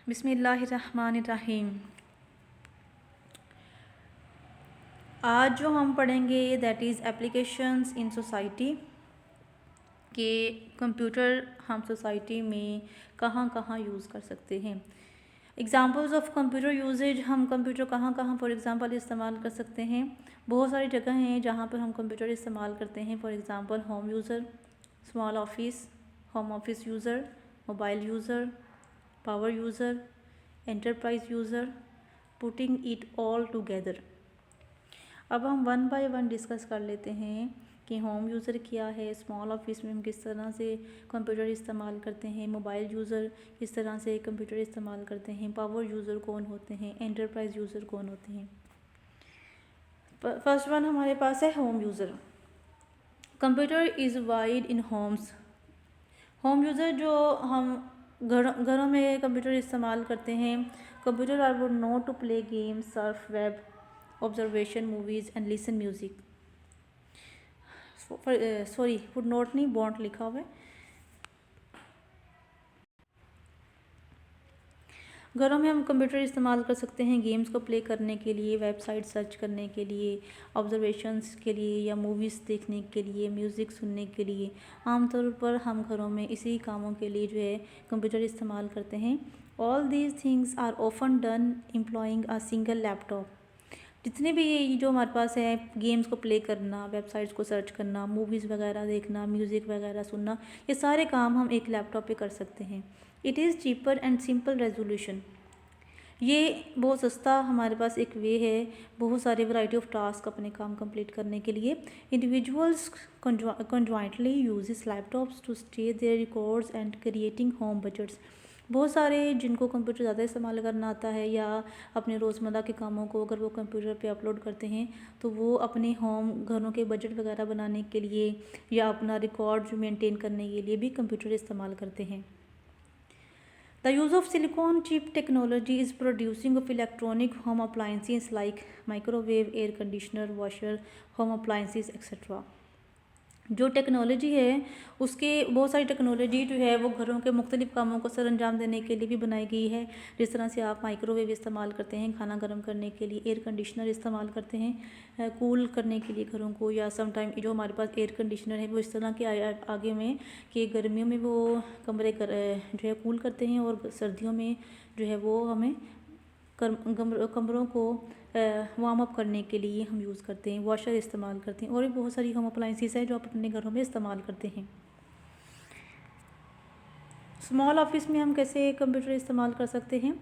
बिस्मिल्लाहिर्रहमानिर्रहीम। आज जो हम पढ़ेंगे that is applications in society के कंप्यूटर हम सोसाइटी में कहाँ कहाँ यूज़ कर सकते हैं। एग्ज़ाम्पल्स ऑफ कंप्यूटर यूजेज, हम कंप्यूटर कहाँ कहाँ फॉर एग्ज़ाम्पल इस्तेमाल कर सकते हैं। बहुत सारी जगह हैं जहाँ पर हम कंप्यूटर इस्तेमाल करते हैं। For example home user, small office, home office user, mobile user, power user, enterprise user, putting it all together. अब हम वन बाय वन डिस्कस कर लेते हैं कि होम यूज़र क्या है, स्मॉल ऑफिस में हम किस तरह से कंप्यूटर इस्तेमाल करते हैं, मोबाइल यूज़र किस तरह से कंप्यूटर इस्तेमाल करते हैं, पावर यूज़र कौन होते हैं, एंटरप्राइज यूज़र कौन होते हैं। फर्स्ट वन हमारे पास है home user. Computer is wide in homes. Home user जो हम घरों में कंप्यूटर इस्तेमाल करते हैं। Computer are would not to play game, surf web, observation movies and listen music. Sorry, would not नहीं, वॉन्ट लिखा हुआ है। घरों में हम कंप्यूटर इस्तेमाल कर सकते हैं गेम्स को प्ले करने के लिए, वेबसाइट सर्च करने के लिए, ऑब्जर्वेशंस के लिए या मूवीज़ देखने के लिए, म्यूज़िक सुनने के लिए। आमतौर पर हम घरों में इसी कामों के लिए जो है कंप्यूटर इस्तेमाल करते हैं। All these things are often done employing a single laptop. जितने भी ये जो हमारे पास है, गेम्स को प्ले करना, वेबसाइट्स को सर्च करना, मूवीज़ वगैरह देखना, म्यूज़िक वगैरह सुनना, ये सारे काम हम एक लैपटॉप पे कर सकते हैं। It is cheaper and simple resolution. ये बहुत सस्ता हमारे पास एक वे है बहुत सारे वैरायटी ऑफ टास्क अपने काम कंप्लीट करने के लिए। Individuals conjointly uses laptops to stay their records and creating home budgets. बहुत सारे जिनको कंप्यूटर ज़्यादा इस्तेमाल करना आता है या अपने रोज़मर्रा के कामों को अगर वो कंप्यूटर पे अपलोड करते हैं तो वो अपने होम घरों के बजट वगैरह बनाने के लिए या अपना रिकॉर्ड मेंटेन करने के लिए भी कंप्यूटर इस्तेमाल करते हैं। The use of silicon chip technology is producing of electronic home appliances like microwave, air conditioner, washer, home appliances, etc. जो टेक्नोलॉजी है उसके बहुत सारी टेक्नोलॉजी जो है वो घरों के मुख्तलिफ़ कामों को सर अंजाम देने के लिए भी बनाई गई है। जिस तरह से आप माइक्रोवेव इस्तेमाल करते हैं खाना गर्म करने के लिए, एयर कंडीशनर इस्तेमाल करते हैं कूल करने के लिए घरों को, या सम टाइम जो हमारे पास एयर कंडीशनर है वो इस तरह के आगे में कि गर्मियों में वो कमरे जो है कूल करते हैं और सर्दियों में जो है वो हमें कमरों को वार्म अप करने के लिए हम यूज़ करते हैं। वॉशर इस्तेमाल करते हैं और भी बहुत सारी होम अप्लाइंसेस है जो आप अपने घरों में इस्तेमाल करते हैं। स्मॉल ऑफिस में हम कैसे कंप्यूटर इस्तेमाल कर सकते हैं।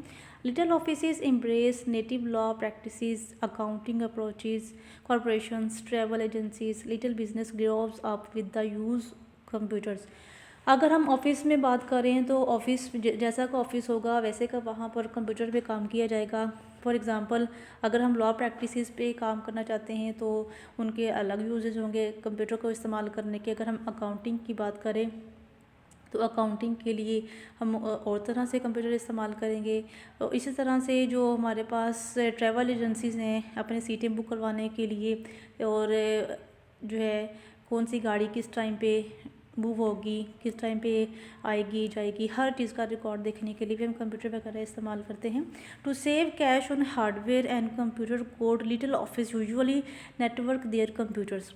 Little offices embrace native law practices, accounting approaches, corporations, travel agencies, little business groves up with the use computers. अगर हम ऑफ़िस में बात करें तो ऑफ़िस जैसा का ऑफ़िस होगा वैसे का वहाँ पर कंप्यूटर पे काम किया जाएगा। फॉर एग्ज़ाम्पल अगर हम लॉ प्रैक्टिसेस पे काम करना चाहते हैं तो उनके अलग यूजेज होंगे कंप्यूटर को इस्तेमाल करने के। अगर हम अकाउंटिंग की बात करें तो अकाउंटिंग के लिए हम और तरह से कंप्यूटर इस्तेमाल करेंगे। तो इसी तरह से जो हमारे पास ट्रैवल एजेंसीज़ हैं अपने सीटें बुक करवाने के लिए, और जो है कौन सी गाड़ी किस टाइम पे मूव होगी, किस टाइम पे आएगी जाएगी, हर चीज़ का रिकॉर्ड देखने के लिए भी हम कंप्यूटर वगैरह इस्तेमाल करते हैं। To save cash on hardware and computer code little office usually network their computers.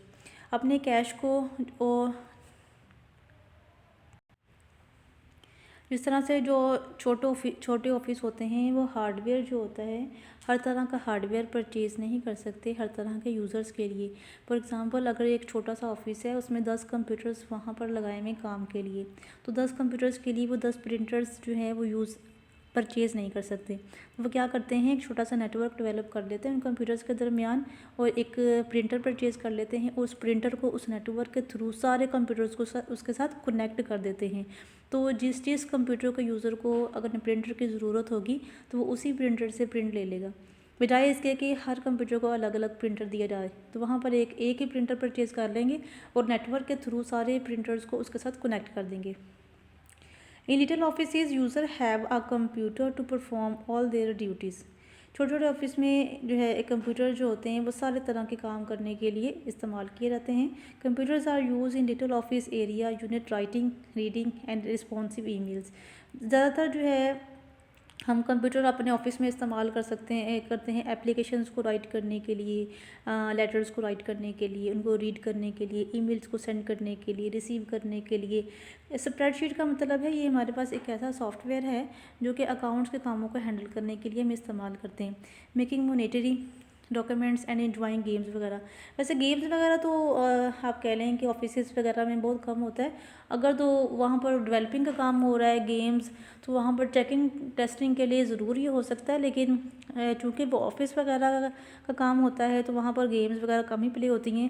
अपने कैश को और जिस तरह से जो छोटे ऑफिस होते हैं वो हार्डवेयर जो होता है हर तरह का हार्डवेयर परचेज़ नहीं कर सकते हर तरह के यूज़र्स के लिए। फॉर एग्ज़ाम्पल अगर एक छोटा सा ऑफिस है उसमें 10 कंप्यूटर्स वहाँ पर लगाए हुए काम के लिए, तो 10 कंप्यूटर्स के लिए वो 10 प्रिंटर्स जो है वो परचेज़ नहीं कर सकते। तो वो क्या करते हैं एक छोटा सा नेटवर्क डेवलप कर लेते हैं उन कंप्यूटर्स के दरमियान और एक प्रिंटर परचेज़ कर लेते हैं। उस प्रिंटर को उस नेटवर्क के थ्रू सारे कंप्यूटर्स को उसके साथ कनेक्ट कर देते हैं। तो जिस कंप्यूटर को यूज़र को अगर प्रिंटर की ज़रूरत होगी तो वो उसी प्रिंटर से प्रिंट ले लेगा, बजाय इसके कि हर कंप्यूटर को अलग अलग प्रिंटर दिया जाए। तो वहाँ पर एक ही प्रिंटर परचेज़ कर लेंगे और नेटवर्क के थ्रू सारे प्रिंटर्स को उसके साथ कनेक्ट कर देंगे। In little offices user have a computer to perform all their duties. छोटे छोटे ऑफिस में जो है एक कंप्यूटर जो होते हैं वो सारे तरह के काम करने के लिए इस्तेमाल किए जाते हैं। Computers are use in little office area unit writing, reading and responsive emails. ज़्यादातर जो है हम कंप्यूटर अपने ऑफिस में इस्तेमाल करते हैं एप्लीकेशंस को राइट करने के लिए, लेटर्स को राइट करने के लिए, उनको रीड करने के लिए, ईमेल्स को सेंड करने के लिए, रिसीव करने के लिए। स्प्रेडशीट का मतलब है ये हमारे पास एक ऐसा सॉफ्टवेयर है जो कि अकाउंट्स के कामों को हैंडल करने के लिए हम इस्तेमाल करते हैं। Making monetary documents and enjoying games वगैरह। वैसे गेम्स वगैरह तो आप कह लें कि ऑफिस वगैरह में बहुत कम होता है। अगर तो वहाँ पर डेवलपिंग का काम हो रहा है गेम्स, तो वहाँ पर चेकिंग टेस्टिंग के लिए ज़रूर ही हो सकता है, लेकिन चूँकि वो ऑफिस वगैरह का काम होता है तो वहाँ पर गेम्स वगैरह कम ही प्ले होती हैं।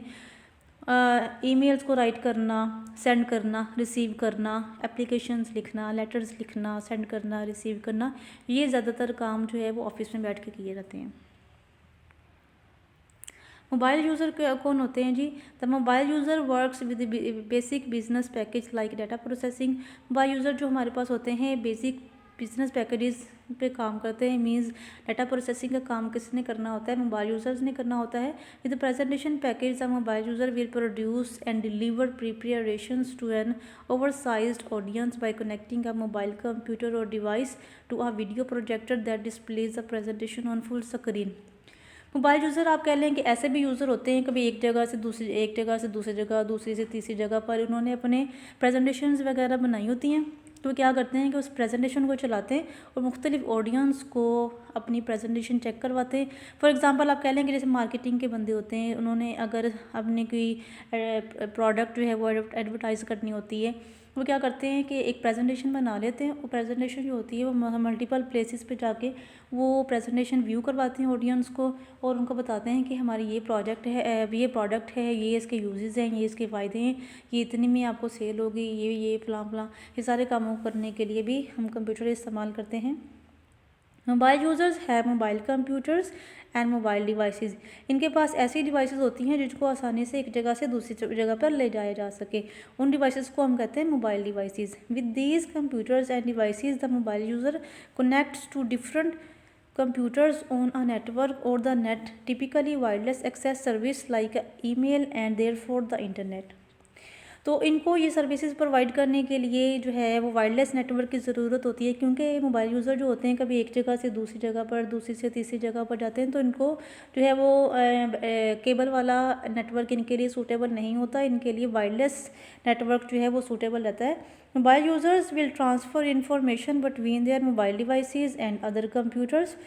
ईमेल्स को राइट करना, सेंड करना, रिसीव करना, एप्लीकेशंस लिखना, लेटर्स लिखना, सेंड करना, रिसीव करना, ये ज़्यादातर काम जो है वो ऑफिस में बैठ के किए जाते हैं। मोबाइल यूज़र कौन होते हैं जी? The mobile user works with basic business package like data processing. Mobile user जो हमारे पास होते हैं बेसिक बिजनेस पैकेजेस पे काम करते हैं। मींस डाटा प्रोसेसिंग का काम किसने करना होता है? मोबाइल यूज़र्स ने करना होता है। With presentation package the mobile user will produce and deliver preparations to an oversized audience by connecting a mobile computer or device to a video projector that displays the presentation on full screen। Mobile user आप कह लें कि ऐसे भी user होते हैं, कभी एक जगह से दूसरी जगह, दूसरी से तीसरी जगह पर उन्होंने अपने प्रेजेंटेशंस वगैरह बनाई होती हैं, तो क्या करते हैं कि उस प्रेजेंटेशन को चलाते हैं और मुख्तलिफ ऑडियंस को अपनी प्रेजेंटेशन चेक करवाते हैं। फॉर एग्जांपल आप कह लें कि जैसे मार्केटिंग के बंदे होते हैं, उन्होंने अगर अपनी कोई प्रोडक्ट जो है वो एडवर्टाइज़ करनी होती है, वो क्या करते हैं कि एक प्रेजेंटेशन बना लेते हैं। वो प्रेजेंटेशन जो होती है वो मल्टीपल प्लेसेस पे जाके वो प्रेजेंटेशन व्यू करवाते हैं ऑडियंस को, और उनको बताते हैं कि हमारी ये प्रोडक्ट है, ये इसके यूजेस हैं, ये इसके फ़ायदे हैं, ये इतनी में आपको सेल होगी, ये फलां, ये सारे कामों को करने के लिए भी हम कंप्यूटर इस्तेमाल करते हैं। Mobile users have mobile computers and mobile devices. इनके पास ऐसी डिवाइसेस होती हैं जिनको आसानी से एक जगह से दूसरी जगह पर ले जाया जा सके। उन डिवाइसेस को हम कहते हैं mobile devices. With these computers and devices the mobile user connects to different computers on a network or the net, typically wireless access service like email and therefore the internet। तो इनको ये services provide करने के लिए जो है वो wireless network की ज़रूरत होती है, क्योंकि मोबाइल यूज़र जो होते हैं कभी एक जगह से दूसरी जगह पर, दूसरी से तीसरी जगह पर जाते हैं, तो इनको जो है वो केबल वाला नेटवर्क इनके लिए सूटेबल नहीं होता। इनके लिए वायरलेस नेटवर्क जो है वो सूटेबल रहता है। Mobile users will transfer information between their mobile devices and other computers.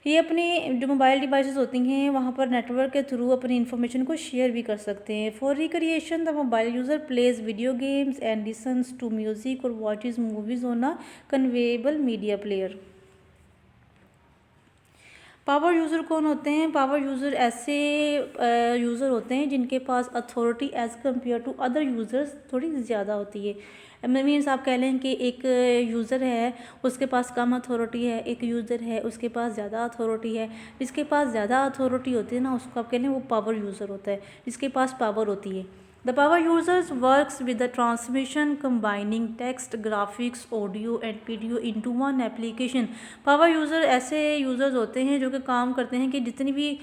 ये अपनी जो मोबाइल डिवाइसेस होती हैं वहाँ पर नेटवर्क के थ्रू अपनी इन्फॉर्मेशन को शेयर भी कर सकते हैं। For recreation the mobile user plays video games and listens to music और watches movies on a conveyable media player. Power user कौन होते हैं? पावर यूज़र ऐसे यूज़र होते हैं जिनके पास authority as compare to other users थोड़ी ज़्यादा होती है। मीन्स आप कह लें कि एक यूज़र है उसके पास कम अथॉरिटी है, एक यूज़र है उसके पास ज़्यादा अथॉरिटी है। जिसके पास ज़्यादा अथॉरिटी होती है ना, उसको आप कह लें वो पावर यूज़र होता है, जिसके पास पावर होती है। The power users works with the transmission combining text, graphics, audio and video into one application। Power user ऐसे यूज़र्स होते हैं जो कि काम करते हैं कि जितनी भी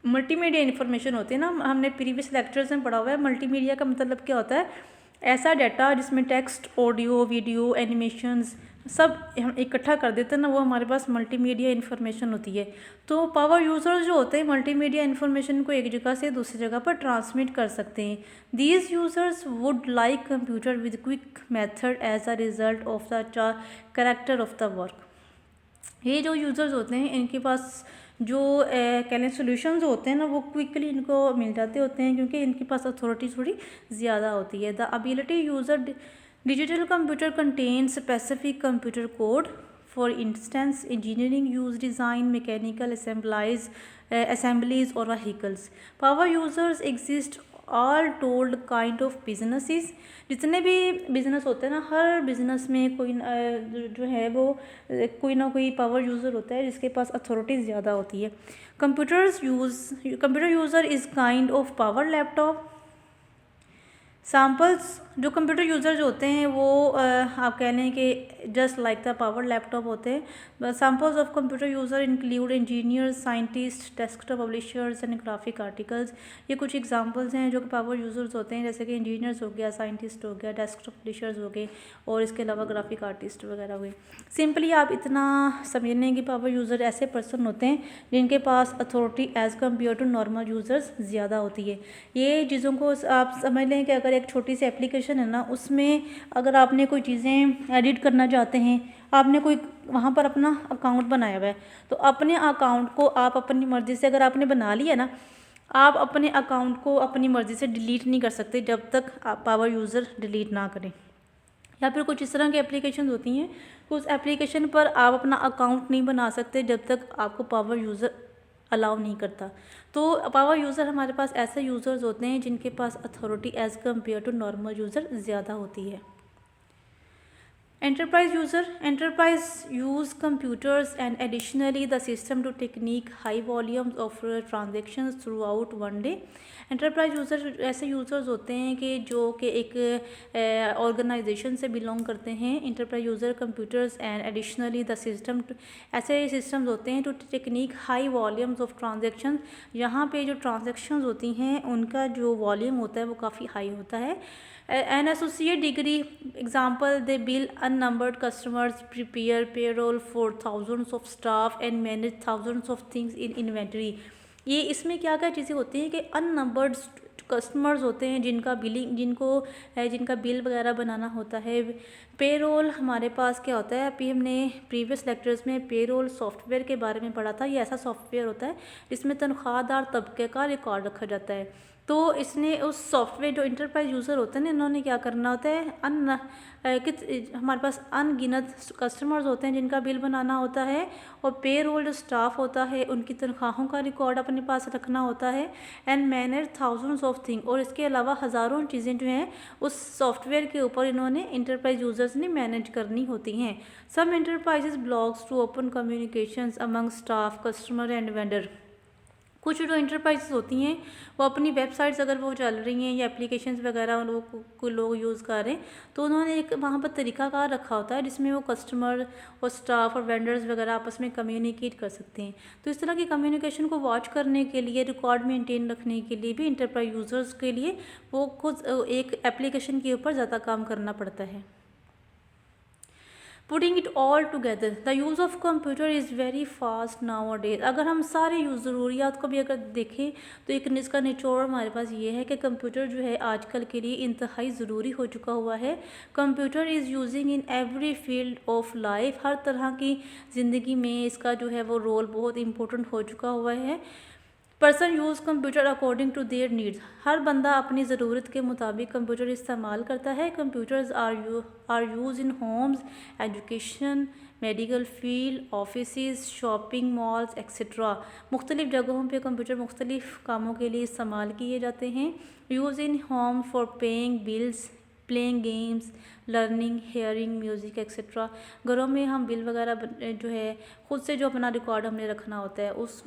मल्टीमीडिया इन्फॉर्मेशन होती है ना, हमने प्रीवियस लेक्चर्स में पढ़ा हुआ है। मल्टीमीडिया का मतलब क्या होता है? ऐसा डाटा जिसमें टेक्स्ट, ऑडियो, वीडियो, एनिमेशंस सब हम इकट्ठा कर देते हैं ना, वो हमारे पास मल्टीमीडिया इन्फॉर्मेशन होती है। तो पावर यूज़र्स जो होते हैं मल्टीमीडिया इन्फॉर्मेशन को एक जगह से दूसरी जगह पर ट्रांसमिट कर सकते हैं। These users would like computer with quick method as a result of the character of the work. ये जो यूज़र्स होते हैं इनके पास जो कह लें सोल्यूशंस होते हैं ना, वो क्विकली इनको मिल जाते होते हैं, क्योंकि इनके पास अथॉरिटी थोड़ी ज़्यादा होती है। The ability user digital computer content specific computer code. For instance engineering use design mechanical assemblies और vehicles. Power users exist all told kind of businesses. जितने भी बिज़नेस होते हैं ना, हर बिज़नेस में कोई जो है वो कोई ना कोई पावर यूज़र होता है जिसके पास अथॉरिटी ज़्यादा होती है। Computer user is kind of power laptop. Samples जो कंप्यूटर यूज़र जो होते हैं वो आप कह लें कि just like the power laptop होते हैं। Samples of computer user include engineers, scientist, desktop publishers and graphic articles. ये कुछ एग्जांपल्स हैं जो कि पावर यूज़र्स होते हैं, जैसे कि इंजीनियर्स हो गया, साइंटिस्ट हो गया, डेस्कटॉप पब्लिशर्स हो गए और इसके अलावा ग्राफिक आर्टिस्ट वगैरह हुए। सिंपली आप इतना समझ लें कि पावर यूज़र ऐसे पर्सन होते हैं जिनके पास authority as compare to normal users ज़्यादा होती है। ये चीज़ों को आप समझ लें कि अगर एक छोटी सी एप्लीकेशन है ना, उसमें अगर आपने कोई चीज़ें एडिट करना चाहते हैं, आपने कोई वहाँ पर अपना अकाउंट बनाया हुआ है, तो अपने अकाउंट को आप अपनी मर्ज़ी से अगर आपने बना लिया ना, आप अपने अकाउंट को अपनी मर्ज़ी से डिलीट नहीं कर सकते जब तक आप पावर यूज़र डिलीट ना करें। या फिर कुछ इस तरह की एप्लीकेशन होती हैं, उस एप्लीकेशन पर आप अपना अकाउंट नहीं बना सकते जब तक आपको पावर यूज़र अलाउ नहीं करता। तो पावर यूज़र हमारे पास ऐसे यूज़र्स होते हैं जिनके पास authority as compare to normal user ज़्यादा होती है। Enterprise use computers and additionally the system to technique high volumes of transactions throughout one day. Enterprise user ऐसे यूज़र्स होते हैं कि जो कि एक ऑर्गेनाइजेशन से बिलोंग करते हैं। Enterprise user computers and additionally the system, ऐसे सिस्टम्स होते हैं to technique high volumes of transaction. यहाँ पे जो ट्रांजेक्शन्स होती हैं उनका जो वॉल्यूम होता है वो काफ़ी हाई होता है। An associate degree example, they bill unnumbered customers, prepare payroll for thousands of staff and manage thousands of things in inventory. ये इसमें क्या क्या चीज़ें होती हैं कि अननंबर्ड कस्टमर्स होते हैं जिनका बिल वगैरह बनाना होता है। पेरोल हमारे पास क्या होता है, अभी हमने प्रीवियस लेक्चर्स में पेरोल सॉफ्टवेयर के बारे में पढ़ा था। ये ऐसा सॉफ्टवेयर होता है जिसमें तनख्वाहदार तबके का रिकॉर्ड रखा जाता है। तो इसने उस सॉफ्टवेयर जो इंटरप्राइज यूज़र होते हैं ना, इन्होंने क्या करना होता है, हमारे पास अनगिनत कस्टमर्स होते हैं जिनका बिल बनाना होता है, और पे रोल जो स्टाफ होता है उनकी तनख्वाहों का रिकॉर्ड अपने पास रखना होता है, and manage thousands of thing, और इसके अलावा हज़ारों चीज़ें जो हैं उस सॉफ्टवेयर के ऊपर इन्होंने इंटरप्राइज यूज़र्स ने मैनेज करनी होती हैं। Some enterprises blogs to open communications among staff, customer and vendor. कुछ जो इंटरप्राइजेस होती हैं वो अपनी वेबसाइट्स अगर वो चल रही हैं या एप्लीकेशंस वगैरह लोग यूज़ कर रहे हैं, तो उन्होंने एक वहाँ पर तरीकाकार रखा होता है जिसमें वो कस्टमर और स्टाफ और वेंडर्स वगैरह आपस में कम्युनिकेट कर सकते हैं। तो इस तरह की कम्युनिकेशन को वॉच करने के लिए, रिकॉर्ड मेंटेन रखने के लिए भी इंटरप्राइज यूज़र्स के लिए वो खुद एक एप्लीकेशन के ऊपर ज़्यादा काम करना पड़ता है। Putting it all together, the use of computer is very fast now days. अगर हम सारे ज़रूरियात को भी अगर देखें तो एक इसका निचोड़ हमारे पास ये है कि कंप्यूटर जो है आजकल के लिए इंतहाई ज़रूरी हो चुका हुआ है। Computer is using in every field of life, हर तरह की ज़िंदगी में इसका जो है वो रोल बहुत इम्पोर्टेंट हो चुका हुआ है। Person use computer according to their needs, हर बंदा अपनी ज़रूरत के मुताबिक कंप्यूटर इस्तेमाल करता है। Computers are use in homes, education, medical field, offices, shopping malls etcetera. मुख्तलिफ़ जगहों पे कंप्यूटर मुख्तलिफ़ कामों के लिए इस्तेमाल किए जाते हैं। Use in home for paying bills, playing games, learning, hearing music etcetera. घरों में हम बिल वगैरह जो है ख़ुद से जो अपना रिकॉर्ड हमने रखना होता है उस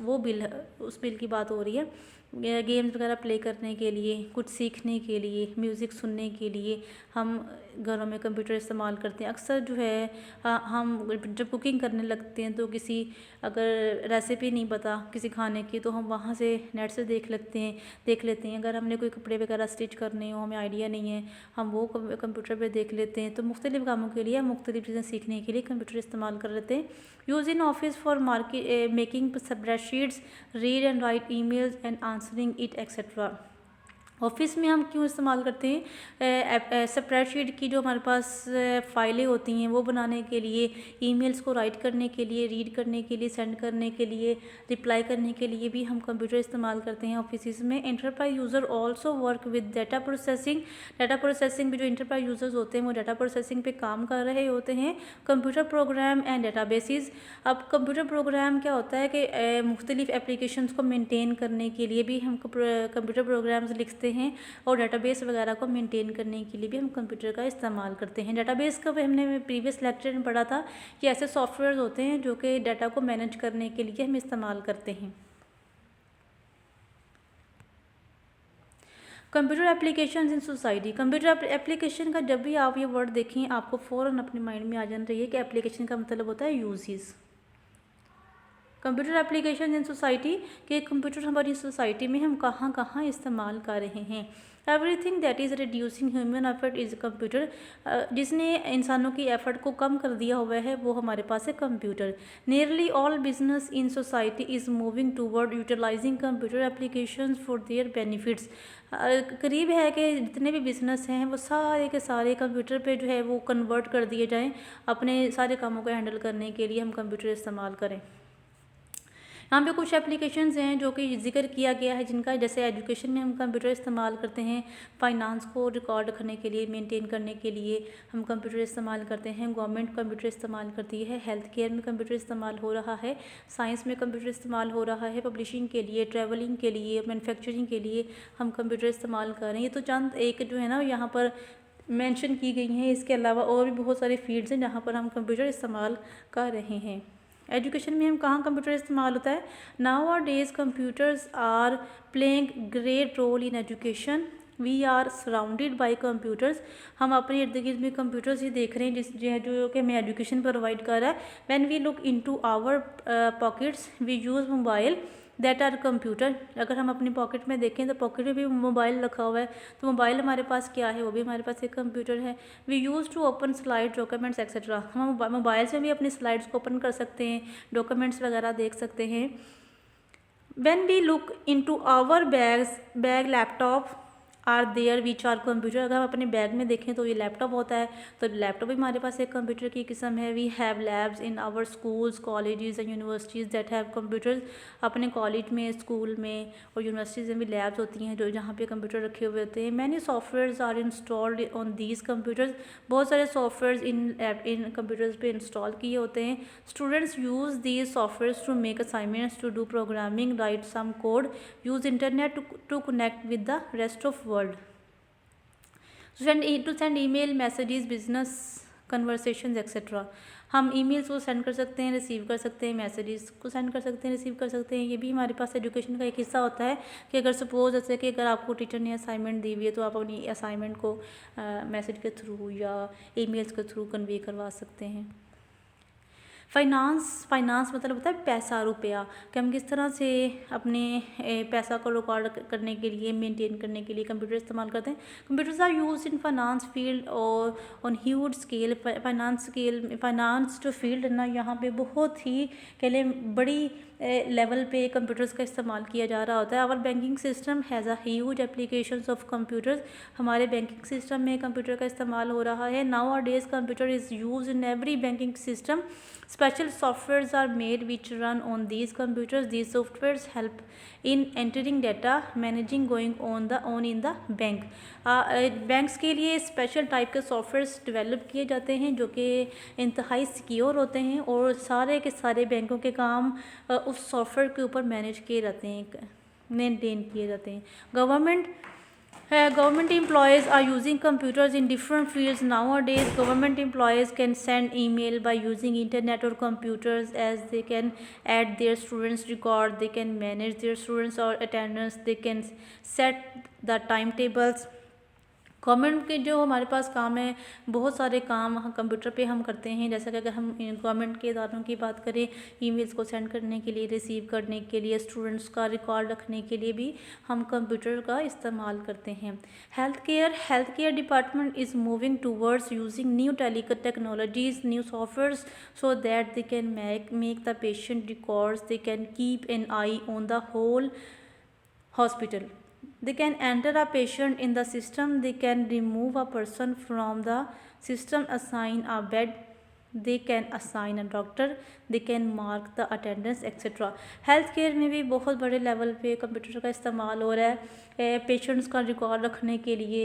बिल की बात हो रही है। गेम्स वगैरह प्ले करने के लिए, कुछ सीखने के लिए, म्यूज़िक सुनने के लिए हम घरों में कंप्यूटर इस्तेमाल करते हैं। अक्सर जो है हम जब कुकिंग करने लगते हैं तो किसी अगर रेसिपी नहीं पता किसी खाने की तो हम वहाँ से नेट से देख लेते हैं। अगर हमने कोई कपड़े वगैरह स्टिच करने हो, हमें आइडिया नहीं है, हम वो कंप्यूटर पे देख लेते हैं। तो मुख्तलिफ़ कामों के लिए हम मुख्तलिफ़ चीज़ें सीखने के लिए कंप्यूटर इस्तेमाल कर लेते हैं। Use in office for making spreadsheets, read and right emails and answering it etcetera. Office में हम क्यों इस्तेमाल करते हैं, स्प्रेडशीट की जो हमारे पास फ़ाइलें होती हैं वो बनाने के लिए, ईमेल्स को राइट करने के लिए, रीड करने के लिए, सेंड करने के लिए, रिप्लाई करने के लिए भी हम कंप्यूटर इस्तेमाल करते हैं ऑफिस में। Enterprise user also work with data processing भी जो एंटरप्राइज यूज़र्स होते हैं वो डाटा प्रोसेसिंग पे काम कर रहे होते हैं। कंप्यूटर प्रोग्राम एंड डेटाबेसेस, अब कंप्यूटर प्रोग्राम क्या होता है कि मुख्तलिफ़ एप्लीकेशंस को मेनटेन करने के लिए भी हम कंप्यूटर प्रोग्राम्स लिखते हैं, और डेटाबेस वगैरह को मेंटेन करने के लिए भी हम कंप्यूटर का इस्तेमाल करते हैं। डेटाबेस का हमने प्रीवियस लेक्चर में पढ़ा था कि ऐसे सॉफ्टवेयर होते हैं जो कि डाटा को मैनेज करने के लिए हम इस्तेमाल करते हैं। Computer application in society. Computer application का जब भी आप ये वर्ड देखें आपको फ़ौरन अपने माइंड में आ जाना चाहिए कि एप्लीकेशन का मतलब होता है uses. Computer application in society के कंप्यूटर हमारी सोसाइटी में हम कहाँ कहाँ इस्तेमाल कर रहे हैं। Everything that is reducing human effort is computer. जिसने इंसानों की एफर्ट को कम कर दिया हुआ है वो हमारे पास है computer. Nearly all business in society is moving toward utilising computer application for their benefits. करीब है कि जितने भी बिज़नेस हैं वो सारे के सारे कंप्यूटर पे जो है वो कन्वर्ट कर दिए जाएँ। अपने सारे कामों को हैंडल करने के लिए हम कंप्यूटर इस्तेमाल करें। यहाँ पे कुछ एप्लीकेशंस हैं जो कि जिक्र किया गया है जिनका, जैसे एजुकेशन में हम कंप्यूटर इस्तेमाल करते हैं, फाइनेंस को रिकॉर्ड रखने के लिए, मेंटेन करने के लिए हम कंप्यूटर इस्तेमाल करते हैं, गवर्नमेंट कंप्यूटर इस्तेमाल करती है, हेल्थ केयर में कंप्यूटर इस्तेमाल हो रहा है, साइंस में कंप्यूटर इस्तेमाल हो रहा है, पब्लिशिंग के लिए, ट्रैवलिंग के लिए, मैन्युफैक्चरिंग के लिए हम कंप्यूटर इस्तेमाल कर रहे हैं। ये तो चंद एक जो है ना यहाँ पर मेंशन की गई हैं। इसके अलावा और भी बहुत सारे फील्ड्स हैं जहाँ पर हम कंप्यूटर इस्तेमाल कर रहे हैं। एजुकेशन में हम कहाँ कंप्यूटर इस्तेमाल होता है। Now are days computers are playing great role in education. We are surrounded by computers. हम अपने इर्द गिर्द में कंप्यूटर्स ही देख रहे हैं जो कि हमें एजुकेशन प्रोवाइड कर रहा है। When we look into our pockets we use mobile that are computer. अगर हम अपनी पॉकेट में देखें तो पॉकेट में भी मोबाइल रखा हुआ है, तो मोबाइल हमारे पास क्या है, वो भी हमारे पास एक कंप्यूटर है। We use to open slide documents etcetera. हम मोबाइल से भी अपनी स्लाइड्स को ओपन कर सकते हैं, डॉक्यूमेंट्स वगैरह देख सकते हैं। When we look into our bag laptop are there which are computer. अगर हम अपने बैग में देखें तो ये लैपटॉप होता है, तो लैपटॉप भी हमारे पास एक कंप्यूटर की किस्म है। We have labs in our schools colleges and universities that have computers. अपने कॉलेज में, स्कूल में और यूनिवर्सिटीज़ में भी लैब्स होती हैं जो जहाँ पे कंप्यूटर रखे हुए होते हैं। Many softwares are installed on these computers. बहुत सारे सॉफ्टवेयर्स इन कंप्यूटर्स पे इंस्टॉल किए होते हैं। Students use these softwares to make assignments, to do programming, write some code, use internet to connect with the rest of world, to send email messages, business conversations etc. हम emails को send कर सकते हैं, receive कर सकते हैं, messages को send कर सकते हैं, रिसीव कर सकते हैं। ये भी हमारे पास एजुकेशन का एक हिस्सा होता है कि अगर सपोज जैसे कि अगर आपको टीचर ने असाइनमेंट दी हुई है तो आप अपनी असाइनमेंट को मैसेज के थ्रू या ईमेल्स के थ्रू कन्वे करवा सकते हैं। फाइनेंस मतलब होता है पैसा, रुपया, कि हम किस तरह से अपने पैसा को रिकॉर्ड करने के लिए, मेंटेन करने के लिए कंप्यूटर इस्तेमाल करते हैं। Computers are used in finance field और ऑन ह्यूज स्केल। फाइनेंस जो फील्ड है ना, यहाँ पे बहुत ही कह लें बड़ी लेवल पे कंप्यूटर्स का इस्तेमाल किया जा रहा होता है। Our banking system has a huge applications of computers. हमारे बैंकिंग सिस्टम में कंप्यूटर का इस्तेमाल हो रहा है। Now are days computer is use in every banking system. Special softwares are made which run on these computers. These softwares help in entering data, managing going on in the bank. Banks के लिए special type के softwares develop किए जाते हैं जो कि इंतहाई secure होते हैं और सारे के सारे बैंकों के काम उस सॉफ्टवेयर के ऊपर मैनेज किए जाते हैं, मेंटेन किए जाते हैं। Government employees are using computers in different fields nowadays. Government employees can send email by using internet or computers, as they can add their students record, they can manage their students or attendance, they can set the timetables. Government के जो हमारे पास काम है, बहुत सारे काम computer पे हम करते हैं। जैसा कि अगर हम गवर्नमेंट के इदारों की बात करें, ईमेल्स को सेंड करने के लिए, रिसीव करने के लिए, स्टूडेंट्स का रिकॉर्ड रखने के लिए भी हम कंप्यूटर का इस्तेमाल करते हैं। Health care department is moving towards using new technologies, new softwares so that they can make the patient records, they can keep an eye on the whole hospital. They can enter a patient in the system, they can remove a person from the system, assign a bed, they can assign a doctor, they can mark the attendance etc. Health care में भी बहुत बड़े level पे computer का इस्तेमाल हो रहा है। पेशेंट्स का रिकॉर्ड रखने के लिए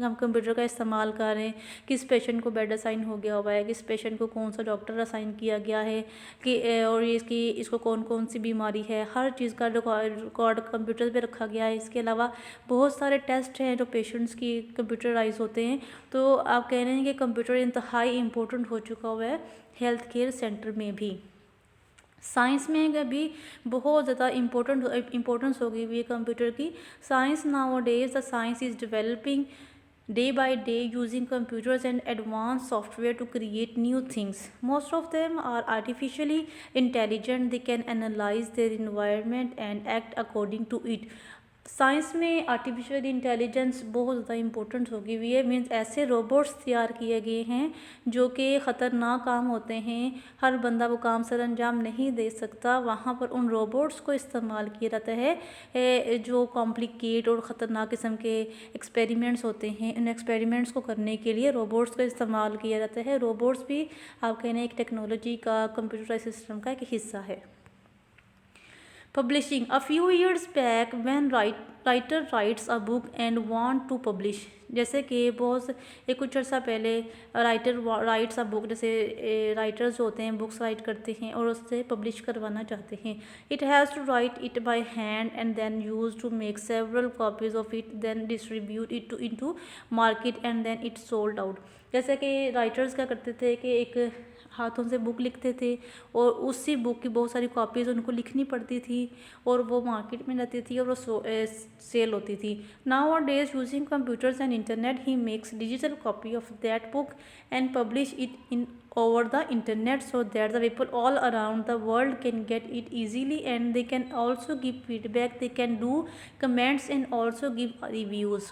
हम कंप्यूटर का इस्तेमाल कर रहे हैं। किस पेशेंट को बेड असाइन हो गया हुआ है, किस पेशेंट को कौन सा डॉक्टर असाइन किया गया है कि और इसको कौन कौन सी बीमारी है, हर चीज़ का रिकॉर्ड कंप्यूटर पे रखा गया है। इसके अलावा बहुत सारे टेस्ट हैं जो पेशेंट्स की कंप्यूटराइज होते हैं। तो आप कह रहे हैं कि कंप्यूटर इंतहाई इम्पोर्टेंट हो चुका हुआ है हेल्थ केयर सेंटर में भी। साइंस में अभी बहुत ज़्यादा इम्पोर्टेंस हो गई हुई है कंप्यूटर की। Science now days the science is developing day by day using computers and advanced software to create new things. Most of them are artificially intelligent. They can analyze their environment and act according to it. Science में artificial intelligence बहुत ज़्यादा important हो गई हुई है। Means ऐसे robots तैयार किए गए हैं जो कि ख़तरनाक काम होते हैं, हर बंदा वो काम सर अंजाम नहीं दे सकता, वहाँ पर उन रोबोट्स को इस्तेमाल किया जाता है। जो कॉम्प्लिकेट और ख़तरनाक किस्म के एक्सपेरिमेंट्स होते हैं, इन एक्सपेरिमेंट्स को करने के लिए रोबोट्स का इस्तेमाल किया जाता है। रोबोट्स भी आप कहने एक टेक्नोलॉजी का, कंप्यूटराइज सिस्टम का एक हिस्सा है। Publishing. A few years back when writer writes a book and want to publish, जैसे कि बहुत एक कुछ अर्सा पहले राइटर राइट्स अ बुक, जैसे राइटर्स होते हैं बुक्स राइट करते हैं और उससे पब्लिश करवाना चाहते हैं। It has to write it by hand and then use to make several copies of it, then distribute it into market and then it sold out. जैसे कि राइटर्स क्या करते थे कि एक हाथों से बुक लिखते थे और उसी बुक की बहुत सारी कॉपीज़ उनको लिखनी पड़ती थी और वो मार्केट में जाती थी और वो सेल होती थी। Now are days using computers and internet he makes digital copy of that book and publish it in over the internet so that the people all around the world can get it easily, and they can also give feedback, they can do comments and also give reviews.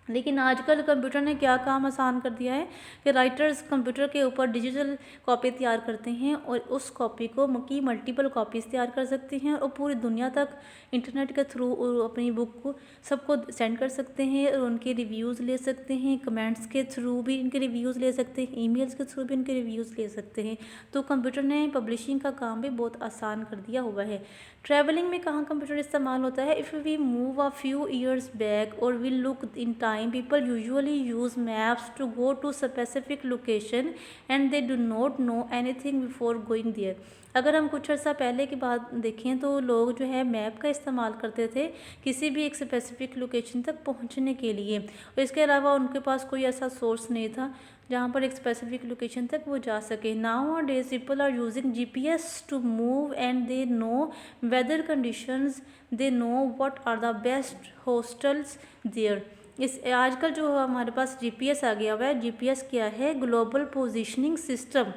लेकिन आजकल computer ने क्या काम आसान कर दिया है कि राइटर्स कंप्यूटर के ऊपर डिजिटल कॉपी तैयार करते हैं और उस कॉपी को मल्टीपल कॉपीज़ तैयार कर सकते हैं और पूरी दुनिया तक इंटरनेट के थ्रू अपनी बुक को सबको सेंड कर सकते हैं और उनके रिव्यूज़ ले सकते हैं। कमेंट्स के थ्रू भी इनके रिव्यूज़ ले सकते हैं, ईमेल्स के थ्रू भी इनके रिव्यूज़ ले सकते हैं। तो कंप्यूटर ने पब्लिशिंग का काम भी बहुत आसान कर दिया हुआ है। ट्रैवलिंग में कहाँ कंप्यूटर इस्तेमाल होता है? If we move a few years back और we look in time, people usually use maps to go to specific location and they do not know anything before going there. अगर हम कुछ अर्सा पहले की बात देखें तो लोग जो है मैप का इस्तेमाल करते थे किसी भी एक स्पेसिफिक लोकेशन तक पहुंचने के लिए, और इसके अलावा उनके पास कोई ऐसा सोर्स नहीं था जहाँ पर एक स्पेसिफिक लोकेशन तक वो जा सके। Now are days people are using GPS to move and they know weather conditions, they know what are the best hostels there. इस आजकल जो हमारे पास GPS आ गया हुआ है, GPS क्या है? Global positioning system.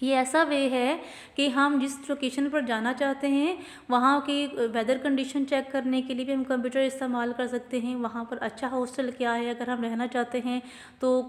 ये ऐसा वे है कि हम जिस लोकेशन पर जाना चाहते हैं वहाँ की वेदर कंडीशन चेक करने के लिए भी हम कंप्यूटर इस्तेमाल कर सकते हैं। वहाँ पर अच्छा हॉस्टल क्या है, अगर हम रहना चाहते हैं तो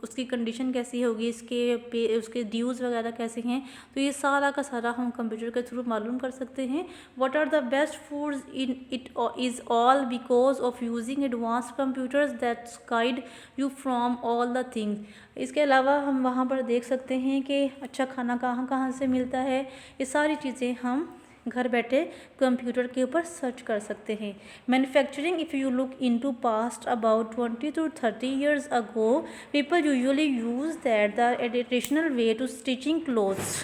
उसकी कंडीशन कैसी होगी, उसके ड्यूज़ वगैरह कैसे हैं, तो ये सारा का सारा हम कंप्यूटर के थ्रू मालूम कर सकते हैं। What are the best foods in it is all because of using advance computers that's guide you from all the things. इसके अलावा हम वहाँ पर देख सकते हैं कि अच्छा खाना कहाँ कहाँ से मिलता है। ये सारी चीज़ें हम घर बैठे कंप्यूटर के ऊपर सर्च कर सकते हैं। Manufacturing, if you look into past about 20 to 30 years ago, people usually use that the traditional way to stitching clothes.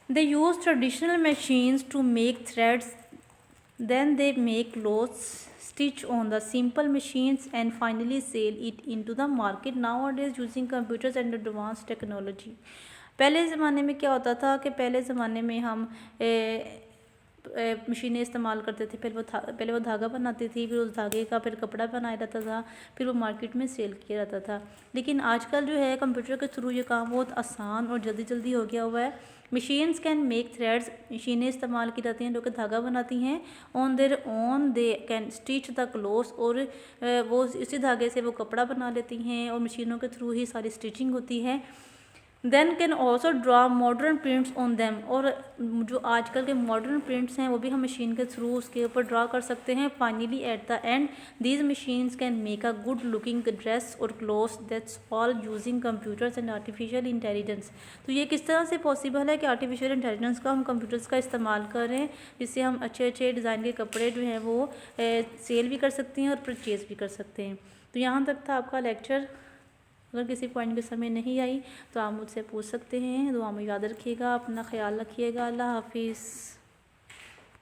They use traditional machines to make threads, then they make clothes, stitch on the simple machines and finally sell it into the market nowadays using computers and advanced technology. पहले ज़माने में क्या होता था कि पहले ज़माने में हम मशीनें इस्तेमाल करते थे। पहले वो धागा बनाती थी, फिर उस धागे का फिर कपड़ा बनाया जाता था, फिर वो मार्केट में सेल किया जाता था। लेकिन आजकल जो है कंप्यूटर के थ्रू ये काम बहुत आसान और जल्दी हो गया हुआ है। मशीन्स कैन मेक थ्रेड्स, मशीनें इस्तेमाल की जाती हैं जो कि धागा बनाती हैं। On their own they can stitch the clothes, और वो इसी धागे से वो कपड़ा बना लेती हैं और मशीनों के थ्रू ही सारी स्टिचिंग होती है। Then can also draw modern prints on them, और जो आजकल के मॉडर्न प्रिंट्स हैं वो भी हम मशीन के थ्रू उसके ऊपर ड्रा कर सकते हैं। Finally at the end these machines can make a good looking dress और clothes, that's all using computers and artificial intelligence. तो ये किस तरह से पॉसिबल है कि आर्टिफिशियल इंटेलिजेंस का हम कंप्यूटर्स का इस्तेमाल करें जिससे हम अच्छे डिज़ाइन के कपड़े जो हैं वो सेल भी कर सकते हैं और परचेज़ भी कर सकते हैं। तो यहाँ तक था आपका लेक्चर। अगर किसी पॉइंट में समय नहीं आई तो आप मुझसे पूछ सकते हैं। दुआ में याद रखिएगा, अपना ख्याल रखिएगा। अल्लाह हाफिज़।